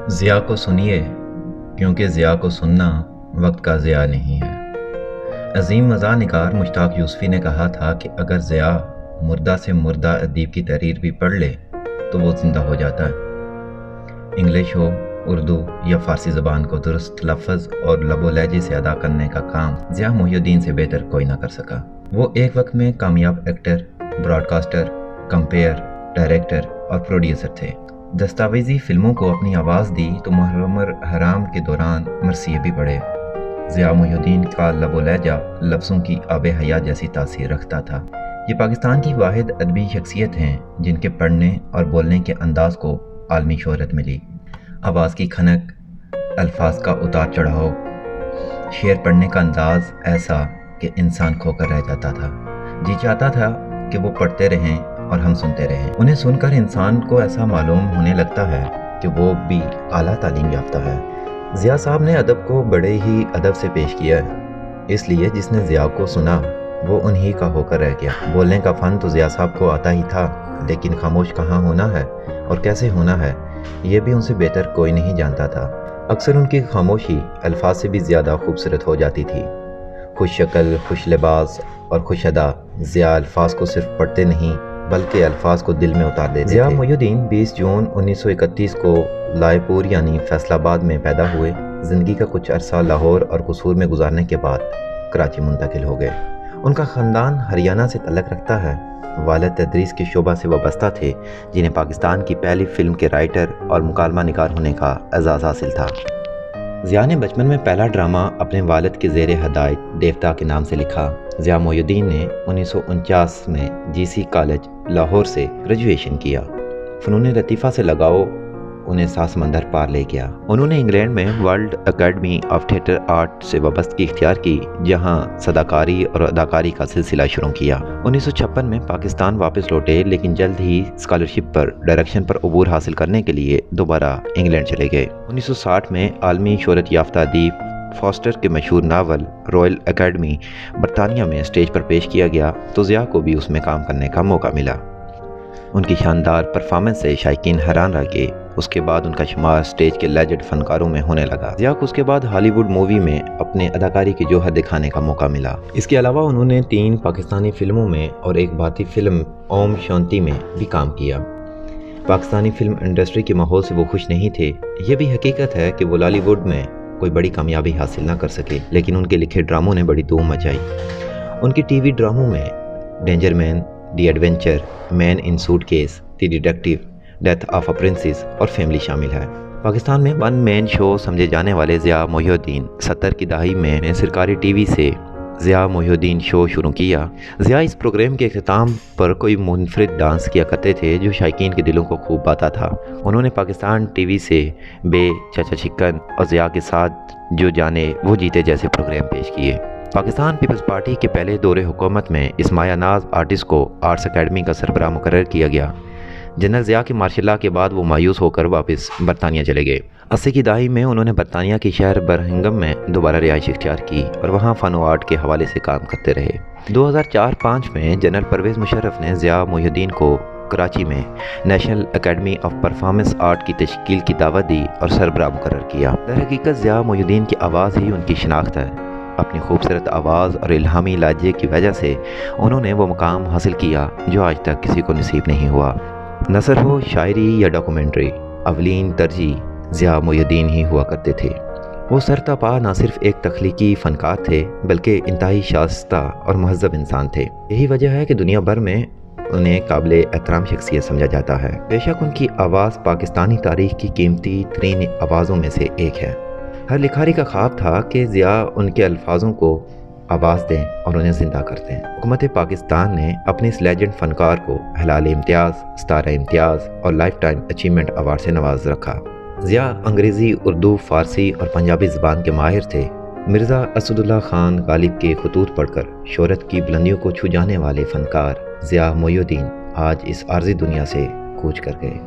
ضیاء کو سنیے کیونکہ ضیاء کو سننا وقت کا ضیاع نہیں ہے۔ عظیم مزاح نگار مشتاق یوسفی نے کہا تھا کہ اگر ضیاء مردہ سے مردہ ادیب کی تحریر بھی پڑھ لے تو وہ زندہ ہو جاتا ہے۔ انگلش ہو، اردو یا فارسی زبان کو درست لفظ اور لب و لہجے سے ادا کرنے کا کام ضیاء محی الدین سے بہتر کوئی نہ کر سکا۔ وہ ایک وقت میں کامیاب actor, broadcaster, compere, director اور پروڈیوسر تھے۔ دستاویزی فلموں کو اپنی آواز دی تو محرم حرام کے دوران مرثیے بھی پڑھے۔ ضیاء محی الدین کا لب و لہجہ لفظوں کی آب حیات جیسی تاثیر رکھتا تھا۔ یہ پاکستان کی واحد ادبی شخصیت ہیں جن کے پڑھنے اور بولنے کے انداز کو عالمی شہرت ملی۔ آواز کی کھنک، الفاظ کا اتار چڑھاؤ، شعر پڑھنے کا انداز ایسا کہ انسان کھو کر رہ جاتا تھا۔ جی چاہتا تھا کہ وہ پڑھتے رہیں اور ہم سنتے رہیں۔ انہیں سن کر انسان کو ایسا معلوم ہونے لگتا ہے کہ وہ بھی اعلیٰ تعلیم یافتہ ہے۔ ضیاء صاحب نے ادب کو بڑے ہی ادب سے پیش کیا ہے، اس لیے جس نے ضیاء کو سنا وہ انہی کا ہو کر رہ گیا۔ بولنے کا فن تو ضیاء صاحب کو آتا ہی تھا، لیکن خاموش کہاں ہونا ہے اور کیسے ہونا ہے یہ بھی ان سے بہتر کوئی نہیں جانتا تھا۔ اکثر ان کی خاموشی الفاظ سے بھی زیادہ خوبصورت ہو جاتی تھی۔ خوش شکل، خوش لباس اور خوش ادا ضیاء الفاظ کو صرف پڑھتے نہیں بلکہ الفاظ کو دل میں اتار دیتے تھے۔ ضیاء محی الدین 20 جون 1931 کو لائے پور یعنی فیصل آباد میں پیدا ہوئے۔ زندگی کا کچھ عرصہ لاہور اور قصور میں گزارنے کے بعد کراچی منتقل ہو گئے۔ ان کا خاندان ہریانہ سے تعلق رکھتا ہے۔ والد تدریس کے شعبہ سے وابستہ تھے، جنہیں پاکستان کی پہلی فلم کے رائٹر اور مکالمہ نگار ہونے کا اعزاز حاصل تھا۔ ضیاء نے بچپن میں پہلا ڈرامہ اپنے والد کے زیر ہدایت دیوتا کے نام سے لکھا۔ ضیاء محی الدین نے 1949 میں جی سی کالج لاہور سے گریجویشن کیا۔ فنون لطیفہ سے لگاؤ انہیں سات سمندر پار لے گیا۔ انہوں نے انگلینڈ میں world academy of theatre art سے وابستگی اختیار کی، جہاں صداکاری اور اداکاری کا سلسلہ شروع کیا۔ 1956 میں پاکستان واپس لوٹے، لیکن جلد ہی اسکالرشپ پر ڈائریکشن پر عبور حاصل کرنے کے لیے دوبارہ انگلینڈ چلے گئے۔ 1960 میں عالمی شہرت یافتہ ادیب فاسٹر کے مشہور ناول رائل اکیڈمی برطانیہ میں اسٹیج پر پیش کیا گیا تو ضیاء کو بھی اس میں کام کرنے کا موقع ملا۔ ان کی شاندار پرفارمنس سے شائقین حیران رہ گئے۔ اس کے بعد ان کا شمار اسٹیج کے لیجنڈ فنکاروں میں ہونے لگا۔ ضیاء کو اس کے بعد ہالی ووڈ مووی میں اپنے اداکاری کی جوہر دکھانے کا موقع ملا۔ اس کے علاوہ انہوں نے 3 پاکستانی فلموں میں اور ایک بھارتی فلم اوم شانتی میں بھی کام کیا۔ پاکستانی فلم انڈسٹری کے ماحول سے وہ خوش نہیں تھے۔ یہ بھی حقیقت ہے کہ وہ لالی ووڈ میں کوئی بڑی کامیابی حاصل نہ کر سکے، لیکن ان کے لکھے ڈراموں نے بڑی دھوم مچائی۔ ان کی ٹی وی ڈراموں میں Danger Man, The Adventurer, Man in Suitcase, The Detective, Death of a Princess اور فیملی شامل ہے۔ پاکستان میں ون مین شو سمجھے جانے والے ضیاء محی الدین 70 کی دہائی میں سرکاری ٹی وی سے ضیاء محی الدین شو شروع کیا۔ ضیاء اس پروگرام کے اختتام پر کوئی منفرد ڈانس کیا کرتے تھے جو شائقین کے دلوں کو خوب بھاتا تھا۔ انہوں نے پاکستان ٹی وی سے بے، چچا چکن اور ضیاء کے ساتھ جو جانے وہ جیتے جیسے پروگرام پیش کیے۔ پاکستان پیپلز پارٹی کے پہلے دور حکومت میں اسماعیل ناز آرٹسٹ کو آرٹس اکیڈمی کا سربراہ مقرر کیا گیا۔ جنرل ضیاء کے مارشل لا کے بعد وہ مایوس ہو کر واپس برطانیہ چلے گئے۔ 80 کی دہائی میں انہوں نے برطانیہ کے شہر برمنگھم میں دوبارہ رہائش اختیار کی اور وہاں فن و آرٹ کے حوالے سے کام کرتے رہے۔ 2004-05 میں جنرل پرویز مشرف نے ضیاء محی الدین کو کراچی میں national academy of performance art کی تشکیل کی دعوت دی اور سربراہ مقرر کیا۔ در حقیقت ضیاء محی الدین کی آواز ہی ان کی شناخت ہے۔ اپنی خوبصورت آواز اور الہامی لہجے کی وجہ سے انہوں نے وہ مقام حاصل کیا جو آج تک کسی کو نصیب نہیں ہوا۔ نثر ہو، شاعری یا ڈاکومنٹری، اولین ترجیح ضیاء محی الدین ہی ہوا کرتے تھے۔ وہ سرتاپا نہ صرف ایک تخلیقی فنکار تھے بلکہ انتہائی شائستہ اور مہذب انسان تھے۔ یہی وجہ ہے کہ دنیا بھر میں انہیں قابل احترام شخصیت سمجھا جاتا ہے۔ بے شک ان کی آواز پاکستانی تاریخ کی قیمتی ترین آوازوں میں سے ایک ہے۔ ہر لکھاری کا خواب تھا کہ ضیاء ان کے الفاظوں کو آواز دیں اور انہیں زندہ کر دیں۔ حکومت پاکستان نے اپنے اس لیجنڈ فنکار کو ہلال امتیاز، ستارہ امتیاز اور لائف ٹائم اچیومنٹ ایوارڈ سے نواز رکھا۔ ضیاء انگریزی، اردو، فارسی اور پنجابی زبان کے ماہر تھے۔ مرزا اسد اللہ خان غالب کے خطوط پڑھ کر شہرت کی بلندیوں کو چھو جانے والے فنکار ضیاء محی الدین آج اس عارضی دنیا سے کوچ کر گئے۔